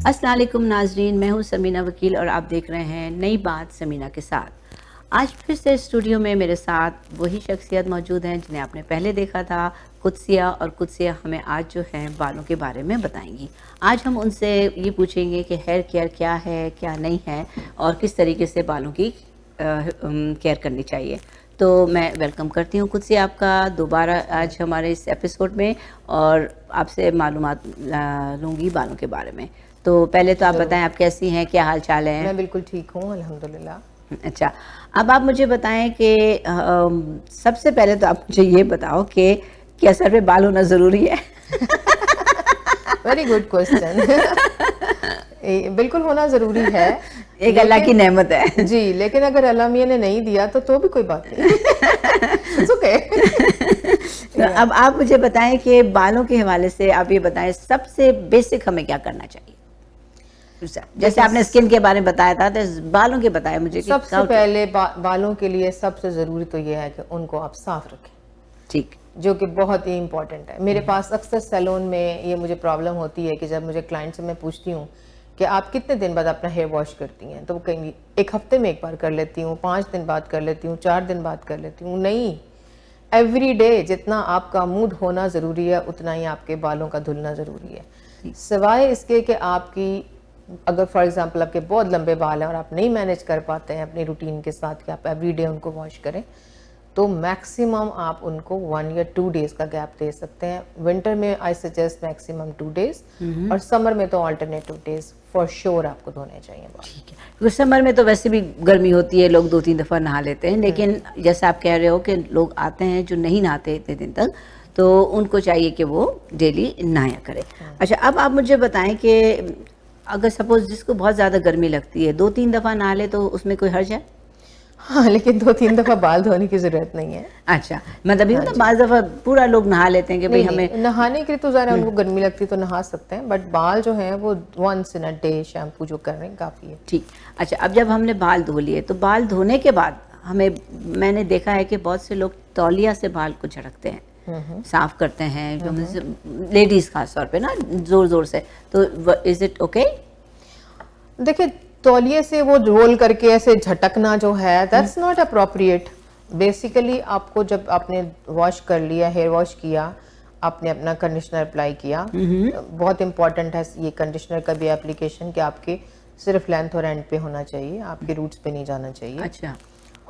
السلام علیکم ناظرین، میں ہوں سمینہ وکیل اور آپ دیکھ رہے ہیں نئی بات سمینہ کے ساتھ۔ آج پھر سے اسٹوڈیو میں میرے ساتھ وہی شخصیت موجود ہیں جنہیں آپ نے پہلے دیکھا تھا، قدسیہ، اور قدسیہ ہمیں آج جو ہے بالوں کے بارے میں بتائیں گی۔ آج ہم ان سے یہ پوچھیں گے کہ ہیئر کیئر کیا ہے، کیا نہیں ہے، اور کس طریقے سے بالوں کی کیئر کرنی چاہیے۔ تو میں ویلکم کرتی ہوں قدسیہ آپ کا دوبارہ آج ہمارے اس ایپیسوڈ میں، اور آپ سے معلومات لوں گی بالوں کے بارے میں۔ تو پہلے تو آپ بتائیں آپ کیسی ہیں، کیا حال چال ہے؟ میں بالکل ٹھیک ہوں الحمدللہ۔ اچھا، اب آپ مجھے بتائیں کہ سب سے پہلے تو آپ مجھے یہ بتاؤ کہ کیا سر پہ بال ہونا ضروری ہے؟ Very good question. بالکل ہونا ضروری ہے، ایک اللہ کی نعمت ہے جی، لیکن اگر اللہ میاں نے نہیں دیا تو بھی کوئی بات نہیں، تو اب آپ مجھے بتائیں کہ بالوں کے حوالے سے آپ یہ بتائیں سب سے بیسک ہمیں کیا کرنا چاہیے؟ جیسے آپ نے اسکن کے بارے میں بتایا تھا، تو بالوں کے بتائیں مجھے۔ سب سے پہلے بالوں کے لیے سب سے ضروری تو یہ ہے کہ ان کو آپ صاف رکھیں، ٹھیک، جو کہ بہت ہی امپورٹنٹ ہے۔ میرے پاس اکثر سیلون میں یہ مجھے پرابلم ہوتی ہے کہ جب مجھے کلائنٹ سے میں پوچھتی ہوں کہ آپ کتنے دن بعد اپنا ہیئر واش کرتی ہیں، تو وہ کہیں گی ایک ہفتے میں ایک بار کر لیتی ہوں، 5 دن بعد کر لیتی ہوں، 4 دن بعد کر لیتی ہوں۔ نہیں، ایوری ڈے جتنا آپ کا موڈ ہونا ضروری ہے اتنا ہی آپ کے بالوں کا دھلنا ضروری ہے۔ سوائے اس کے کہ آپ کی اگر فار ایگزامپل آپ کے بہت لمبے بال ہیں اور آپ نہیں مینیج کر پاتے ہیں اپنی روٹین کے ساتھ کہ آپ ایوری ڈے ان کو واش کریں، تو میکسیمم آپ ان کو 1 یا 2 ڈیز کا گیپ دے سکتے ہیں۔ ونٹر میں آئی سجیسٹ میکسیمم 2 ڈیز، اور سمر میں تو آلٹرنیٹو ڈیز فار شیور آپ کو دھونے چاہیے بال۔ ٹھیک ہے، کیونکہ سمر میں تو ویسے بھی گرمی ہوتی ہے، لوگ 2-3 دفعہ نہا لیتے ہیں، لیکن جیسے آپ کہہ رہے ہو کہ لوگ آتے ہیں جو نہیں نہاتے اتنے دن تک، تو ان کو چاہیے کہ وہ ڈیلی نہایا کرے۔ اچھا، اب آپ مجھے بتائیں کہ اگر سپوز جس کو بہت زیادہ گرمی لگتی ہے 2-3 دفعہ نہا لے تو اس میں کوئی حرج ہے؟ ہاں، لیکن 2-3 دفعہ بال دھونے کی ضرورت نہیں ہے۔ اچھا، مطلب یہ بعض دفعہ پورا لوگ نہا لیتے ہیں کہ بھئی ہمیں نہانے کے لیے تو ظاہر ہے ان کو گرمی لگتی تو نہا سکتے ہیں، بٹ بال جو ہیں وہ once in a day shampoo جو کر رہے ہیں کافی ہے۔ ٹھیک۔ اچھا، اب جب ہم نے بال دھو لیے تو بال دھونے کے بعد میں نے دیکھا ہے کہ بہت سے لوگ تولیہ سے بال کو جھڑکتے ہیں، صاف کرتے ہیں، جو لیڈیز خاص طور پہ نا زور زور سے، تو از اٹ اوکے؟ دیکھیں، تولیے سے وہ رول کر کے ایسے جھٹکنا جو ہے دیٹس ناٹ اپروپریٹ۔ بیسیکلی آپ کو جب آپ نے واش کر لیا، ہیئر واش کیا، آپ نے اپنا کنڈیشنر اپلائی کیا، بہت امپورٹنٹ ہے یہ کنڈیشنر کا بھی اپلیکیشن کہ آپ کے صرف لینتھ اور اینڈ پہ ہونا چاہیے، آپ کے روٹس پہ نہیں جانا چاہیے۔ اچھا،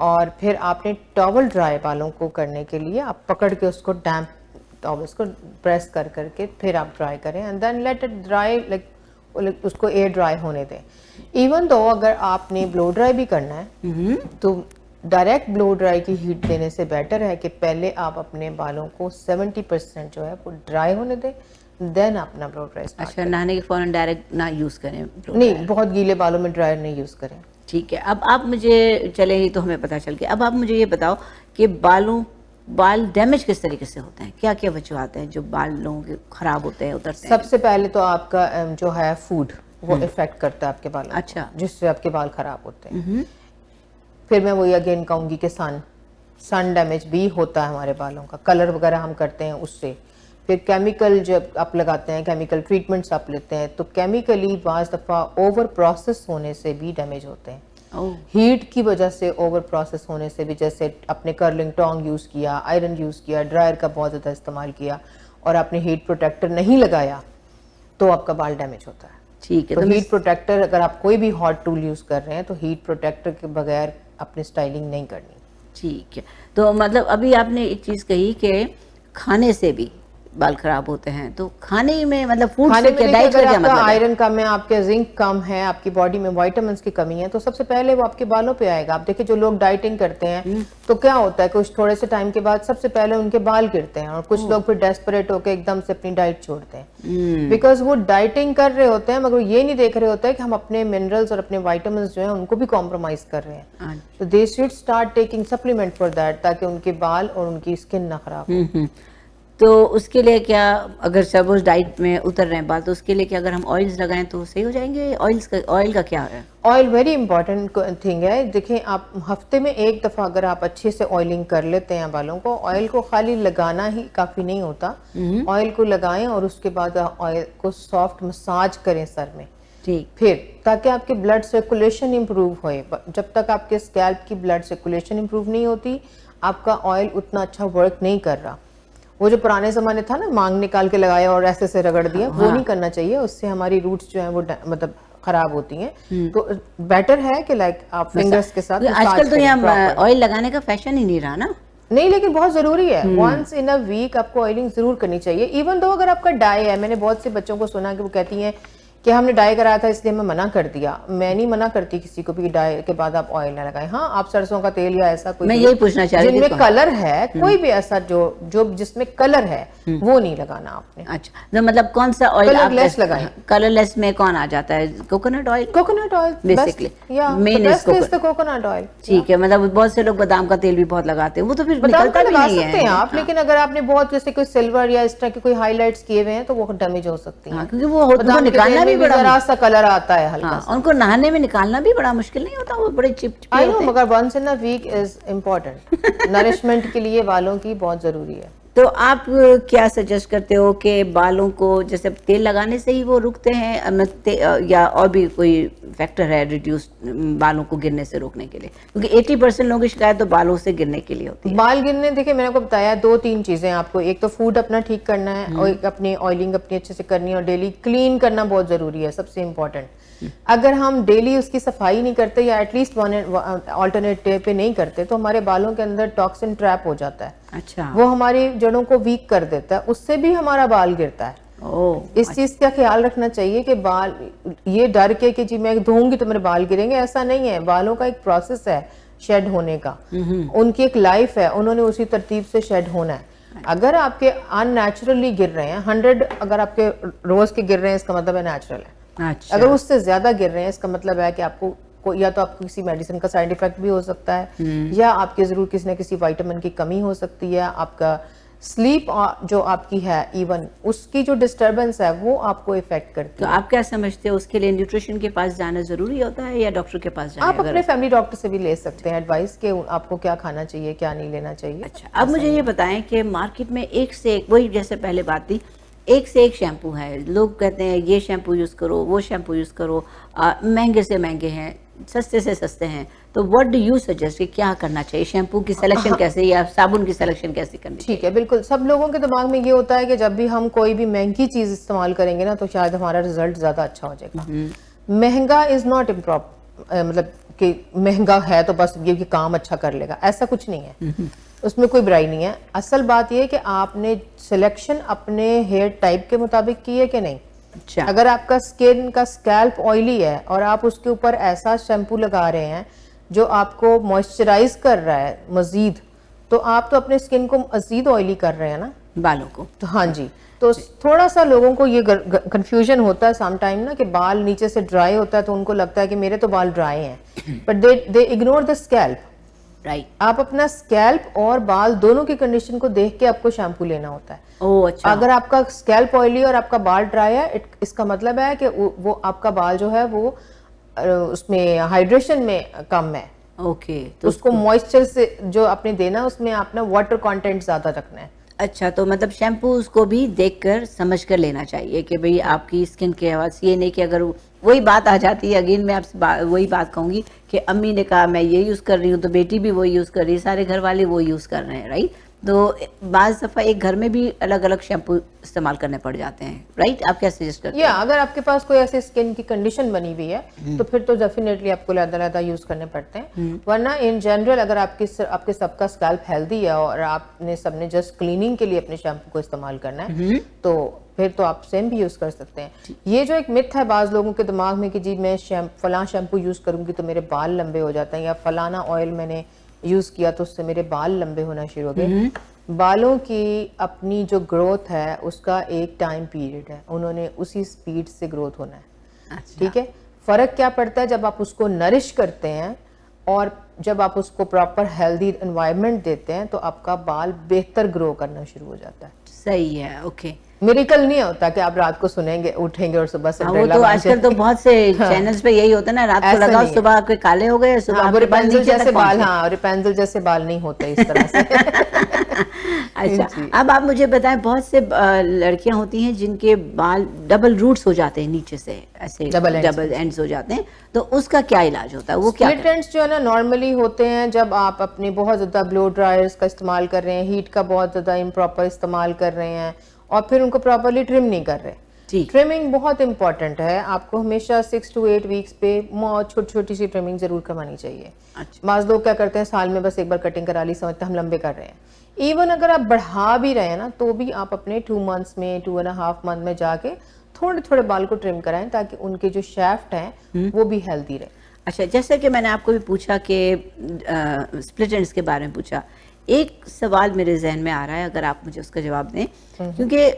اور پھر آپ نے ٹاول ڈرائی بالوں کو کرنے کے لیے آپ پکڑ کے اس کو ڈیمپ ٹاولس کو پریس کر کے پھر آپ ڈرائی کریں، and then let it dry, like اس کو ایئر ڈرائی ہونے دیں۔ ایون دو اگر آپ نے بلو ڈرائی بھی کرنا ہے تو ڈائریکٹ بلو ڈرائی کی ہیٹ دینے سے بیٹر ہے کہ پہلے آپ اپنے بالوں کو 70% جو ہے وہ ڈرائی ہونے دیں، دین اپنا بلو ڈرائی اسٹارٹ اچھا، نہانے کے فوراً ڈائریکٹ نہ یوز کریں؟ نہیں، بہت گیلے بالوں میں ڈرائر نہیں یوز کریں۔ ٹھیک ہے، اب آپ مجھے چلے ہی تو ہمیں پتہ چل گیا، اب آپ مجھے یہ بتاؤ کہ بال ڈیمیج کس طریقے سے ہوتے ہیں؟ کیا کیا وجوہات ہیں جو بال لوگوں کے خراب ہوتے ہیں، اترتے ہیں؟ سب سے پہلے تو آپ کا جو ہے فوڈ وہ افیکٹ کرتا ہے آپ کے بالوں کو، اچھا، جس سے آپ کے بال خراب ہوتے ہیں۔ پھر میں وہی اگین کہوں گی کہ سن ڈیمیج بھی ہوتا ہے ہمارے بالوں کا، کلر وغیرہ ہم کرتے ہیں اس سے۔ پھر کیمیکل جب آپ لگاتے ہیں، کیمیکل ٹریٹمنٹس آپ لیتے ہیں، تو کیمیکلی بعض دفعہ اوور پروسیس ہونے سے بھی ڈیمیج ہوتے ہیں۔ ہیٹ کی وجہ سے اوور پروسیس ہونے سے بھی، جیسے آپ نے کرلنگ ٹانگ یوز کیا، آئرن یوز کیا، ڈرائر کا بہت زیادہ استعمال کیا، اور آپ نے ہیٹ پروٹیکٹر نہیں لگایا تو آپ کا بال ڈیمیج ہوتا ہے۔ ٹھیک ہے، تو ہیٹ پروٹیکٹر، اگر آپ کوئی بھی ہاٹ ٹول یوز کر رہے ہیں تو ہیٹ پروٹیکٹر کے بغیر اپنی سٹائلنگ نہیں کرنی۔ ٹھیک ہے، تو مطلب ابھی آپ نے ایک چیز کہی کہ کھانے سے بھی بال خراب ہوتے ہیں، تو کھانے میں مطلب فوڈ سے کیا، ڈائٹ کا کیا مطلب ہے؟ آئرن کم ہے، آپ کے زنک کم ہے، آپ کی باڈی میں وائٹامنس کی کمی ہے، تو سب سے پہلے وہ آپ کے بالوں پہ آئے گا۔ آپ دیکھیں جو لوگ ڈائٹنگ کرتے ہیں تو کیا ہوتا ہے، کچھ تھوڑے سے ٹائم کے بعد سب سے پہلے ان کے بال گرتے ہیں، اور کچھ لوگ پھر ڈیسپریٹ ہو کے ایک دم سے اپنی ڈائٹ چھوڑتے ہیں، بیکاز وہ ڈائٹنگ کر رہے ہوتے ہیں مگر یہ نہیں دیکھ رہے ہوتے کہ ہم اپنے منرلز اور اپنے وائٹامنس جو ہیں ان کو بھی کمپرومائز کر رہے ہیں۔ تو they should start taking supplement for that, تاکہ ان کے بال اور ان کی اسکن نہ خراب ہو۔ تو اس کے لیے کیا اگر سپوز ڈائٹ میں اتر رہے ہیں بال تو اس کے لیے کیا اگر ہم آئلس لگائیں تو صحیح ہو جائیں گے؟ آئل کا کیا ہے؟ آئل ویری امپورٹنٹ تھنگ ہے. دیکھیں آپ ہفتے میں ایک دفعہ اگر آپ اچھے سے آئلنگ کر لیتے ہیں بالوں کو, آئل کو خالی لگانا ہی کافی نہیں ہوتا, آئل کو لگائیں اور اس کے بعد آئل کو سافٹ مساج کریں سر میں, پھر تاکہ آپ کے بلڈ سرکولیشن امپروو ہوئے. جب تک آپ کے اسکیلپ کی بلڈ سرکولیشن امپروو نہیں ہوتی آپ کا آئل اتنا اچھا ورک نہیں کر رہا. وہ جو پرانے زمانے تھا نا مانگ نکال کے لگایا اور ایسے سے رگڑ دیا, وہ نہیں کرنا چاہیے, اس سے ہماری روٹس جو ہیں وہ مطلب خراب ہوتی ہیں. تو بیٹر ہے کہ لائک آپ فنگرز کے ساتھ آج کل تو یہاں آئل لگانے کا فیشن ہی نہیں رہا نا. نہیں, لیکن بہت ضروری ہے. ونس ان اے ویک آپ کو آئلنگ ضرور کرنی چاہیے. ایون دو اگر آپ کا ڈائی ہے, میں نے بہت سے بچوں کو سنا کہ وہ کہتی ہیں کہ ہم نے ڈائی کرایا تھا اس لیے میں منع کر دیا. میں نہیں منع کرتی کسی کو بھی ڈائی کے بعد آپ آئل نہ لگائیں. ہاں آپ سرسوں کا تیل یا ایسا کوئی, میں یہی پوچھنا چاہ رہی جن میں کلر ہے, کوئی بھی ایسا جو جس میں کلر ہے وہ نہیں لگانا آپ نے. اچھا, تو مطلب کون سا آئل کلر لیس لگائیں. کلر لیس میں کون آ جاتا ہے؟ Coconut oil. Coconut oil basically مین best is the coconut oil. ٹھیک ہے, مطلب بہت سے لوگ بادام کا تیل بھی بہت لگاتے ہیں, وہ تو پھر نکلتا بھی نہیں ہے. سکتے ہیں آپ, لیکن اگر آپ نے بہت جیسے کوئی سلور یا اس طرح کے کوئی ہائی لائٹس کیے ہوئے ہیں تو وہ ڈیمیج ہو سکتی ہیں, کیونکہ وہ نکالنا بھی بڑا ذرا سا کلر آتا ہے ہلکا سا. ان کو نہانے میں نکالنا بھی بڑا مشکل نہیں ہوتا, وہ بڑے چپ چپے ہوتے ہیں. مگر once in a week is important, nourishment کے لیے بالوں کی بہت ضروری ہے. تو آپ کیا سجیسٹ کرتے ہو کہ بالوں کو جیسے تیل لگانے سے ہی وہ رکتے ہیں یا اور بھی کوئی فیکٹر ہے ریڈیوس بالوں کو گرنے سے روکنے کے لیے؟ کیونکہ 80% لوگوں کی شکایت تو بالوں سے گرنے کے لیے ہوتی ہے. بال گرنے, دیکھیں میں نے کو بتایا 2-3 چیزیں آپ کو. ایک تو فوڈ اپنا ٹھیک کرنا ہے, اور ایک اپنی آئلنگ اپنی اچھے سے کرنی ہے, اور ڈیلی کلین کرنا بہت ضروری ہے, سب سے امپورٹنٹ. اگر ہم ڈیلی اس کی صفائی نہیں کرتے یا ایٹ لیسٹ آلٹرنیٹ ڈے پہ نہیں کرتے تو ہمارے بالوں کے اندر ٹاکسن ٹریپ ہو جاتا ہے. اچھا, وہ ہماری جڑوں کو ویک کر دیتا ہے, اس سے بھی ہمارا بال گرتا ہے. اس چیز کا خیال رکھنا چاہیے کہ بال یہ ڈر کے کہ جی میں دھوؤں گی تو میرے بال گریں گے, ایسا نہیں ہے. بالوں کا ایک پروسیس ہے شیڈ ہونے کا, ان کی ایک لائف ہے, انہوں نے اسی ترتیب سے شیڈ ہونا ہے. اگر آپ کے ان نیچرلی گر رہے ہیں 100 اگر آپ کے روز کے گر رہے ہیں اس کا مطلب ہے نیچرل ہے. اگر اس سے زیادہ گر رہے ہیں اس کا مطلب ہے کہ آپ کو یا تو آپ کو کسی میڈیسن کا سائیڈ ایفیکٹ بھی ہو سکتا ہے, یا آپ کے ضرور کسی نہ کسی وائٹامن کی کمی ہو سکتی ہے. آپ کا سلیپ جو آپ کی ہے ایون اس کی جو ڈسٹربنس ہے وہ آپ کو افیکٹ کرتی ہے. تو آپ کیا سمجھتے ہیں اس کے لیے نیوٹریشن کے پاس جانا ضروری ہوتا ہے یا ڈاکٹر کے پاس جانا؟ آپ اپنے فیملی ڈاکٹر سے بھی لے سکتے ہیں ایڈوائس کہ آپ کو کیا کھانا چاہیے کیا نہیں لینا چاہیے. اچھا, اب مجھے یہ بتائیں کہ مارکیٹ میں ایک سے ایک, وہی جیسے پہلے بات تھی, ایک سے ایک شیمپو ہے. لوگ کہتے ہیں یہ شیمپو یوز کرو, وہ شیمپو یوز کرو, مہنگے سے مہنگے ہیں, سستے سے سستے ہیں. تو واٹ ڈو یو سجیسٹ کہ کیا کرنا چاہیے؟ شیمپو کی سلیکشن کیسے یا صابن کی سلیکشن کیسے کرنی چاہیے؟ ٹھیک ہے, بالکل. سب لوگوں کے دماغ میں یہ ہوتا ہے کہ جب بھی ہم کوئی بھی مہنگی چیز استعمال کریں گے نا تو شاید ہمارا رزلٹ زیادہ اچھا ہو جائے گا. مہنگا از ناٹ مطلب کہ مہنگا ہے تو بس یہ کام اچھا کر لے گا, ایسا کچھ نہیں ہے. اس میں کوئی برائی نہیں ہے. اصل بات یہ کہ آپ نے سلیکشن اپنے ہیئر ٹائپ کے مطابق کی ہے کہ نہیں. اگر آپ کا سکن کا اسکیلپ آئلی ہے اور آپ اس کے اوپر ایسا شیمپو لگا رہے ہیں جو آپ کو موئسچرائز کر رہا ہے مزید, تو آپ تو اپنے سکن کو مزید آئلی کر رہے ہیں نا بالوں کو. ہاں جی, تو تھوڑا سا لوگوں کو یہ کنفیوژن ہوتا ہے سم ٹائم نا کہ بال نیچے سے ڈرائی ہوتا ہے تو ان کو لگتا ہے کہ میرے تو بال ڈرائی ہیں, but they ignore the scalp. Right, آپ اپنا اسکیلپ اور بال دونوں کی کنڈیشن کو دیکھ کے آپ کو شیمپو لینا ہوتا ہے. اچھا, اگر آپ کا اسکیلپ آئلی اور آپ کا بال ڈرائی ہے اس کا مطلب ہے کہ وہ آپ کا بال جو ہے وہ اس میں ہائیڈریشن میں کم ہے. اوکے, تو اس کو موئسچر سے جو آپ نے دینا اس میں آپ نے واٹر کانٹینٹ زیادہ رکھنا ہے. اچھا, تو مطلب شیمپوز کو بھی دیکھ کر سمجھ کر لینا چاہیے کہ بھئی آپ کی اسکن کے حوالے سے. یہ نہیں کہ اگر وہی بات آ جاتی ہے, اگین میں آپ سے وہی بات کہوں گی کہ امی نے کہا میں یہ یوز کر رہی ہوں تو بیٹی بھی وہ یوز کر رہی ہے, سارے گھر والے وہ یوز کر رہے ہیں, رائٹ. تو بعض دفعہ ایک گھر میں بھی الگ الگ شیمپو استعمال کرنے پڑ جاتے ہیں, رائٹ. آپ کیا سجیسٹ کرتے ہیں؟ اگر آپ کے پاس کوئی ایسی اسکن کی کنڈیشن بنی ہوئی ہے تو پھر تو ڈیفینیٹلی آپ کو علیحدہ یوز کرنے پڑتے ہیں. ورنہ ان جنرل اگر آپ کے سب کا اسکیلپ ہیلدی ہے اور آپ نے سب نے جسٹ کلیننگ کے لیے اپنے شیمپو کو استعمال کرنا ہے تو پھر تو آپ سیم بھی یوز کر سکتے ہیں. یہ جو ایک متھ ہے بعض لوگوں کے دماغ میں کہ جی میں فلاں شیمپو یوز کروں گی تو میرے بال لمبے ہو جاتے ہیں, یا فلانا آئل میں نے یوز کیا تو اس سے میرے بال لمبے ہونا شروع ہو گئے. بالوں کی اپنی جو گروتھ ہے اس کا ایک ٹائم پیریڈ ہے, انہوں نے اسی سپیڈ سے گروتھ ہونا ہے. ٹھیک ہے, فرق کیا پڑتا ہے جب آپ اس کو نرش کرتے ہیں اور جب آپ اس کو پراپر ہیلدی انوائرمنٹ دیتے ہیں تو آپ کا بال بہتر گرو کرنا شروع ہو جاتا ہے. صحیح ہے. اوکے. میریکل نہیں ہوتا کہ آپ رات کو سنیں گے اٹھیں گے اور صبح سے وہ تو آج کل تو بہت سے چینلز پہ یہی ہوتا ہے نا, رات کو لگاؤ صبح آپ کے کالے ہو گئے, صبح آپ کے بال نیچے جیسے بال, ہاں ریپینزل جیسے بال نہیں ہوتے اس طرح سے. اچھا, اب آپ مجھے بتائیں, بہت سے لڑکیاں ہوتی ہیں جن کے بال ڈبل روٹس ہو جاتے ہیں نیچے سے, ایسے ڈبل اینڈز ہو جاتے ہیں, تو اس کا کیا علاج ہوتا ہے, وہ کیا اسپلٹ اینڈز جو ہے نا نارملی ہوتے ہیں جب آپ اپنے بہت زیادہ بلو ڈرائرز کا استعمال کر رہے ہیں, ہیٹ کا بہت زیادہ امپراپر استعمال کر رہے ہیں اور پھر ان کو پراپرلی ٹرم نہیں کر رہے. ٹرمنگ بہت امپورٹنٹ ہے, آپ کو ہمیشہ 6 to 8 ویکس پہ چھوٹی چھوٹی سی ٹرمنگ ضرور کروانی چاہیے. بعض لوگ کیا کرتے ہیں سال میں بس ایک بار کٹنگ کرا لی, سمجھتے ہیں ہم لمبے کر رہے ہیں. ایون اگر آپ بڑھا بھی رہے ہیں نا تو بھی آپ اپنے 2 months میں 2.5 month میں جا کے تھوڑے تھوڑے بال کو ٹرم کرائیں تاکہ ان کے جو شیفٹ ہیں وہ بھی ہیلدی رہے. اچھا, جیسے کہ میں نے آپ کو بھی پوچھا کہ اسپلٹ اینڈز کے بارے میں پوچھا, ایک سوال میرے ذہن میں آ رہا ہے, اگر آپ مجھے اس کا جواب دیں, کیونکہ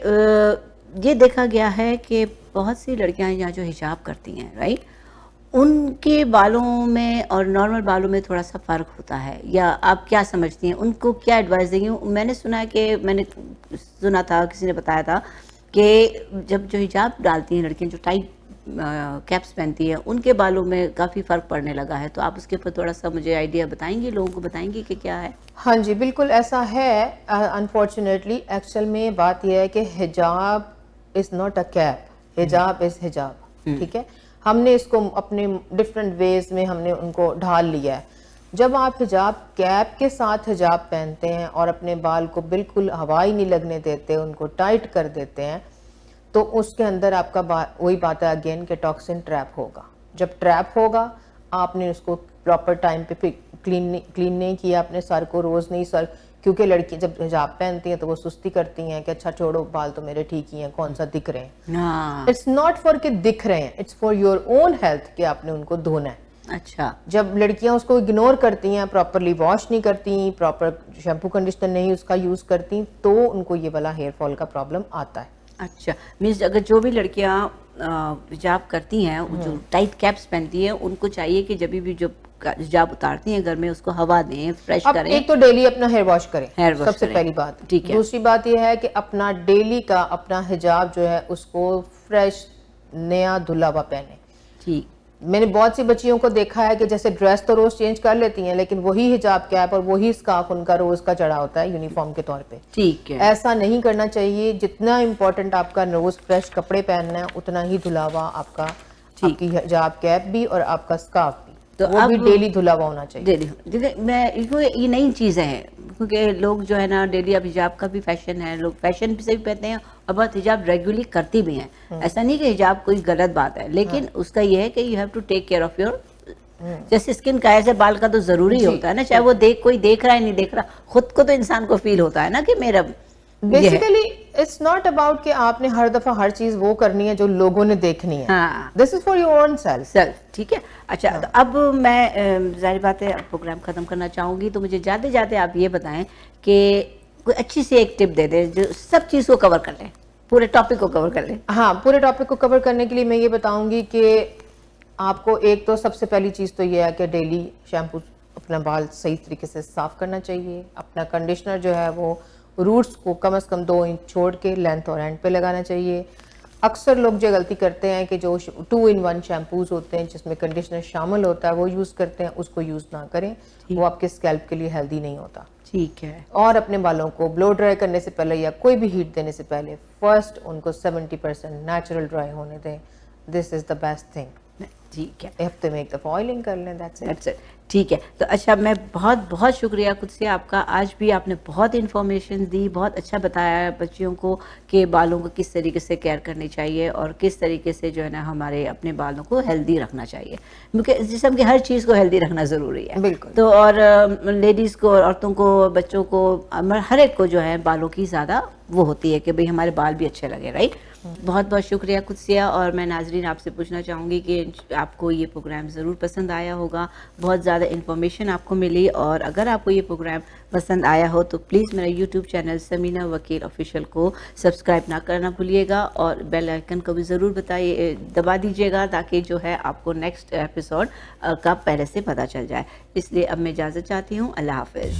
یہ دیکھا گیا ہے کہ بہت سی لڑکیاں یہاں جو حجاب کرتی ہیں, رائٹ, ان کے بالوں میں اور نارمل بالوں میں تھوڑا سا فرق ہوتا ہے, یا آپ کیا سمجھتی ہیں, ان کو کیا ایڈوائس دیں گی؟ میں نے سنا ہے کہ میں نے سنا تھا, کسی نے بتایا تھا کہ جب جو حجاب ڈالتی ہیں لڑکیاں, جو ٹائٹ کیپس پہنتی ہیں, ان کے بالوں میں کافی فرق پڑنے لگا ہے. تو آپ اس کے اوپر تھوڑا سا مجھے آئیڈیا بتائیں گی, لوگوں کو بتائیں گی کہ کیا ہے؟ ہاں جی بالکل ایسا ہے. انفارچونیٹلی ایکچوئل میں بات یہ ہے کہ حجاب از ناٹ اے کیپ, حجاب از حجاب. ٹھیک ہے, ہم نے اس کو اپنے ڈفرینٹ ویز میں ہم نے ان کو ڈھال لیا ہے. جب آپ حجاب کیپ کے ساتھ حجاب پہنتے ہیں اور اپنے بال کو بالکل ہوا ہی نہیں لگنے دیتے, ان کو ٹائٹ کر دیتے ہیں, تو اس کے اندر آپ کا وہی بات ہے اگین کہ ٹاکسن ٹریپ ہوگا. جب ٹریپ ہوگا آپ نے اس کو پراپر ٹائم پہ کلین نہیں کیا اپنے سر کو, روز نہیں سر, کیونکہ لڑکی جب حجاب پہنتی ہیں تو وہ سستی کرتی ہیں کہ اچھا چھوڑو بال تو میرے ٹھیک ہی ہیں, کون سا دکھ رہے ہیں. اٹس ناٹ فار کہ دکھ رہے ہیں, it's for your own health کہ آپ نے ان کو دھونا ہے. اچھا, جب لڑکیاں اس کو اگنور کرتی ہیں, پراپرلی واش نہیں کرتی, پراپر شیمپو کنڈیشنر نہیں اس کا یوز کرتی, تو ان کو یہ والا ہیئر فال کا پرابلم آتا ہے. اچھا, مینس اگر جو بھی لڑکیاں حجاب کرتی ہیں, جو ٹائٹ کیپس پہنتی ہیں, ان کو چاہیے کہ جب بھی جو حجاب اتارتی ہیں گھر میں اس کو ہوا دیں, فریش کریں. ایک تو ڈیلی اپنا ہیئر واش کریں, سب سے پہلی بات. دوسری بات یہ ہے کہ اپنا ڈیلی کا اپنا حجاب جو ہے اس کو فریش نیا دھلا ہوا پہنے. ٹھیک, میں نے بہت سی بچیوں کو دیکھا ہے کہ جیسے ڈریس تو روز چینج کر لیتی ہیں لیکن وہی حجاب کیپ اور وہی اسکارف ان کا روز کا چڑھا ہوتا ہے یونیفارم کے طور پہ. ٹھیک ہے, ایسا نہیں کرنا چاہیے. جتنا امپورٹنٹ آپ کا روز فریش کپڑے پہننا ہے اتنا ہی دھلا ہوا آپ کا, آپ کی حجاب کیپ بھی اور آپ کا اسکارف بھی, تو وہ بھی ڈیلی دھلا ہوا ہونا چاہیے. ڈیلی میں یہ نئی چیزیں ہیں, کیونکہ لوگ جو ہے نا ڈیلی اب حجاب کا بھی فیشن ہے, لوگ فیشن سے بھی پہنتے ہیں اور بہت حجاب ریگولرلی کرتی بھی ہیں. ایسا نہیں کہ حجاب کوئی غلط بات ہے, لیکن اس کا یہ ہے کہ you have to take care of your, جیسے اسکن کا ایسے بال کا تو ضروری ہوتا ہے نا, چاہے وہ کوئی دیکھ رہا ہے نہیں دیکھ رہا, خود کو تو انسان کو فیل ہوتا ہے نا کہ میرا. بیسیکلی اٹس ناٹ اباؤٹ کہ آپ نے ہر دفعہ ہر چیز وہ کرنی ہے جو لوگوں نے دیکھنی ہے. This is for your own self. ٹھیک ہے. اچھا, تو اب میں ظاہر بات ہے پروگرام ختم کرنا چاہوں گی, تو مجھے جاتے جاتے آپ یہ بتائیں کہ کوئی اچھی سی ایک ٹپ دے دیں جو سب چیز کو کور کر لیں, پورے ٹاپک کو کور کر لیں. ہاں, پورے ٹاپک کو کور کرنے کے لیے میں یہ بتاؤں گی کہ آپ کو ایک تو سب سے پہلی چیز تو یہ ہے کہ ڈیلی شیمپو اپنا بال صحیح طریقے سے صاف کرنا چاہیے. اپنا کنڈیشنر جو ہے وہ روٹس کو کم از کم 2 انچ چھوڑ کے لینتھ اور اینڈ پہ لگانا چاہیے. اکثر لوگ جو غلطی کرتے ہیں کہ جو 2-in-1 شیمپوز ہوتے ہیں جس میں کنڈیشنر شامل ہوتا ہے وہ یوز کرتے ہیں, اس کو یوز نہ کریں, وہ آپ کے اسکیلپ کے لیے ہیلدی نہیں ہوتا. ٹھیک ہے. اور اپنے بالوں کو بلو ڈرائی کرنے سے پہلے یا کوئی بھی ہیٹ دینے سے پہلے فرسٹ ان کو 70% نیچرل ڈرائی ہونے دیں. دس از دا بیسٹ تھنگ. ٹھیک ہے, ہفتے میں ایک دفعہ آئلنگ کر لیں, دیٹس اٹ. ٹھیک ہے. تو اچھا, میں بہت بہت شکریہ خود سے آپ کا. آج بھی آپ نے بہت انفارمیشن دی, بہت اچھا بتایا بچیوں کو کہ بالوں کو کس طریقے سے کیئر کرنی چاہیے اور کس طریقے سے جو ہے نا ہمارے اپنے بالوں کو ہیلدی رکھنا چاہیے, کیونکہ جسم کی ہر چیز کو ہیلدی رکھنا ضروری ہے. بالکل. تو اور لیڈیز کو, عورتوں کو, بچوں کو, ہر ایک کو جو ہے بالوں کی زیادہ وہ ہوتی ہے کہ بھئی ہمارے بال بھی اچھے لگے, رائٹ. بہت بہت شکریہ قدسیہ. اور میں ناظرین آپ سے پوچھنا چاہوں گی کہ آپ کو یہ پروگرام ضرور پسند آیا ہوگا, بہت زیادہ انفارمیشن آپ کو ملی, اور اگر آپ کو یہ پروگرام پسند آیا ہو تو پلیز میرا یوٹیوب چینل سمینا وکیل آفیشیل کو سبسکرائب نہ کرنا بھولیے گا, اور بیل آئیکن کو بھی ضرور دبا دیجیے گا تاکہ جو ہے آپ کو نیکسٹ ایپیسوڈ کا پہلے سے پتہ چل جائے. اس لیے اب میں اجازت چاہتی ہوں. اللہ حافظ.